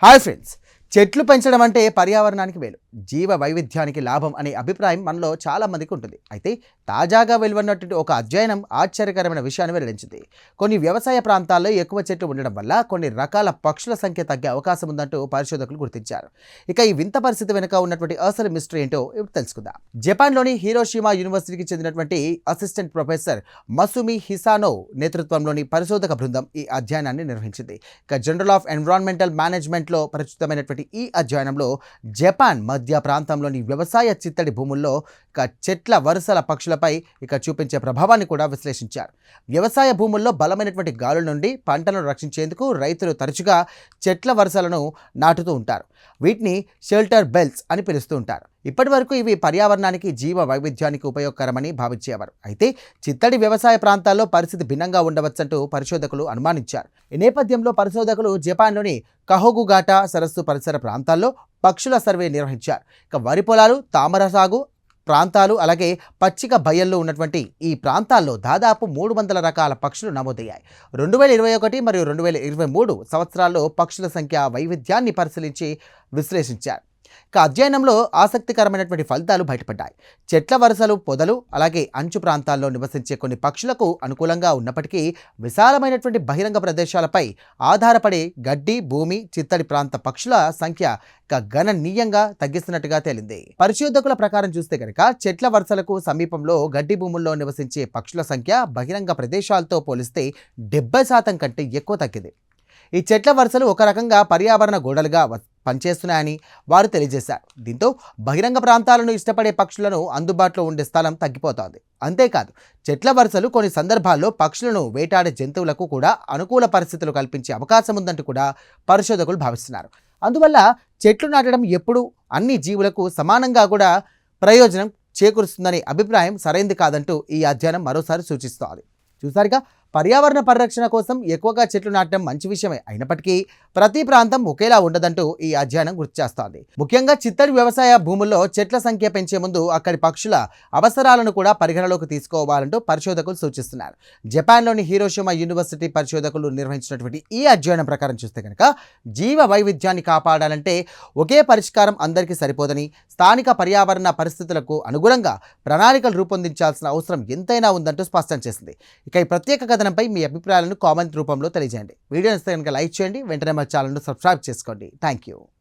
Hi friends, చెట్లు పెంచడం అంటే పర్యావరణానికి మేలు, జీవ వైవిధ్యానికి లాభం అనే అభిప్రాయం మనలో చాలా మందికి ఉంటుంది. అయితే తాజాగా వెలువడినటువంటి ఒక అధ్యయనం ఆశ్చర్యకరమైన విషయాన్ని వెల్లడించింది. కొన్ని వ్యవసాయ ప్రాంతాల్లో ఎక్కువ చెట్లు ఉండడం వల్ల కొన్ని రకాల పక్షుల సంఖ్య తగ్గే అవకాశం ఉందంటూ పరిశోధకులు గుర్తించారు. ఇక ఈ వింత పరిస్థితి వెనుక ఉన్నటువంటి అసలు మిస్టరీ ఏంటో ఇప్పుడు తెలుసుకుందాం. జపాన్లోని హీరోషిమా యూనివర్సిటీకి చెందినటువంటి అసిస్టెంట్ ప్రొఫెసర్ మసుమి హిసానో నేతృత్వంలోని పరిశోధక బృందం ఈ అధ్యయనాన్ని నిర్వహించింది. ఇక జనరల్ ఆఫ్ ఎన్విరాన్మెంటల్ మేనేజ్మెంట్లో ప్రచురితమైనటువంటి ఈ అధ్యయనంలో జపాన్ మధ్య ప్రాంతంలోని వ్యవసాయ చిత్తడి భూముల్లో చెట్ల వరుసల పక్షులపై చూపించే ప్రభావాన్ని కూడా విశ్లేషించారు. వ్యవసాయ భూముల్లో బలమైనటువంటి గాలుల నుండి పంటలను రక్షించేందుకు రైతులు తరచుగా చెట్ల వరుసలను నాటుతూ ఉంటారు. వీటిని షెల్టర్ బెల్ట్స్ అని పిలుస్తూ ఉంటారు. ఇప్పటి వరకు ఇవి పర్యావరణానికి, జీవ వైవిధ్యానికి ఉపయోగకరమని భావించేవారు. అయితే చిత్తడి వ్యవసాయ ప్రాంతాల్లో పరిస్థితి భిన్నంగా ఉండవచ్చంటూ పరిశోధకులు అనుమానించారు. ఈ నేపథ్యంలో పరిశోధకులు జపాన్లోని కహోగుగాటా సరస్సు పరిసర ప్రాంతాల్లో పక్షుల సర్వే నిర్వహించారు. ఇక వరి పొలాలు, తామర సాగు ప్రాంతాలు, అలాగే పచ్చిక బయళ్ళు ఉన్నటువంటి ఈ ప్రాంతాల్లో దాదాపు 300 రకాల పక్షులు నమోదయ్యాయి. 2021 మరియు 2023 సంవత్సరాల్లో పక్షుల సంఖ్య వైవిధ్యాన్ని పరిశీలించి విశ్లేషించారు. ఇక అధ్యయనంలో ఆసక్తికరమైనటువంటి ఫలితాలు బయటపడ్డాయి. చెట్ల వరుసలు, పొదలు, అలాగే అంచు ప్రాంతాల్లో నివసించే కొన్ని పక్షులకు అనుకూలంగా ఉన్నప్పటికీ విశాలమైనటువంటి బహిరంగ ప్రదేశాలపై ఆధారపడే గడ్డి, భూమి, చిత్తడి ప్రాంత పక్షుల సంఖ్య గణనీయంగా తగ్గిస్తున్నట్టుగా తేలింది. పరిశోధకుల ప్రకారం చూస్తే కనుక చెట్ల వరుసలకు సమీపంలో గడ్డి భూముల్లో నివసించే పక్షుల సంఖ్య బహిరంగ ప్రదేశాలతో పోలిస్తే 70% కంటే ఎక్కువ తగ్గింది. ఈ చెట్ల వరుసలు ఒక రకంగా పర్యావరణ గోడలుగా పనిచేస్తున్నాయని వారు తెలియజేశారు. దీంతో బహిరంగ ప్రాంతాలను ఇష్టపడే పక్షులను అందుబాటులో ఉండే స్థలం తగ్గిపోతోంది. అంతేకాదు, చెట్ల వరుసలు కొన్ని సందర్భాల్లో పక్షులను వేటాడే జంతువులకు కూడా అనుకూల పరిస్థితులు కల్పించే అవకాశం ఉందంటూ కూడా పరిశోధకులు భావిస్తున్నారు. అందువల్ల చెట్లు నాటడం ఎప్పుడూ అన్ని జీవులకు సమానంగా కూడా ప్రయోజనం చేకూరుస్తుందనే అభిప్రాయం సరైంది కాదంటూ ఈ అధ్యయనం మరోసారి సూచిస్తోంది. చూసారుగా, పర్యావరణ పరిరక్షణ కోసం ఎక్కువగా చెట్లు నాటడం మంచి విషయమే అయినప్పటికీ ప్రతి ప్రాంతం ఒకేలా ఉండదంటూ ఈ అధ్యయనం గుర్తు చేస్తోంది. ముఖ్యంగా చిత్తడి వ్యవసాయ భూముల్లో చెట్ల సంఖ్య పెంచే ముందు అక్కడి పక్షుల అవసరాలను కూడా పరిగణలోకి తీసుకోవాలంటూ పరిశోధకులు సూచిస్తున్నారు. జపాన్లోని హీరోషిమా యూనివర్సిటీ పరిశోధకులు నిర్వహించినటువంటి ఈ అధ్యయనం ప్రకారం చూస్తే కనుక జీవ వైవిధ్యాన్ని కాపాడాలంటే ఒకే పరిష్కారం అందరికీ సరిపోదని, స్థానిక పర్యావరణ పరిస్థితులకు అనుగుణంగా ప్రణాళికలు రూపొందించాల్సిన అవసరం ఎంతైనా ఉందంటూ స్పష్టం చేసింది. ఇక ఈ ప్రత్యేక కథనంపై మీ అభిప్రాయాలను కామెంట్ రూపంలో తెలియజేయండి. వీడియో నచ్చితే కనుక లైక్ చేయండి. వెంటనే మా ఛానల్ను సబ్స్క్రైబ్ చేసుకోండి. Thank you.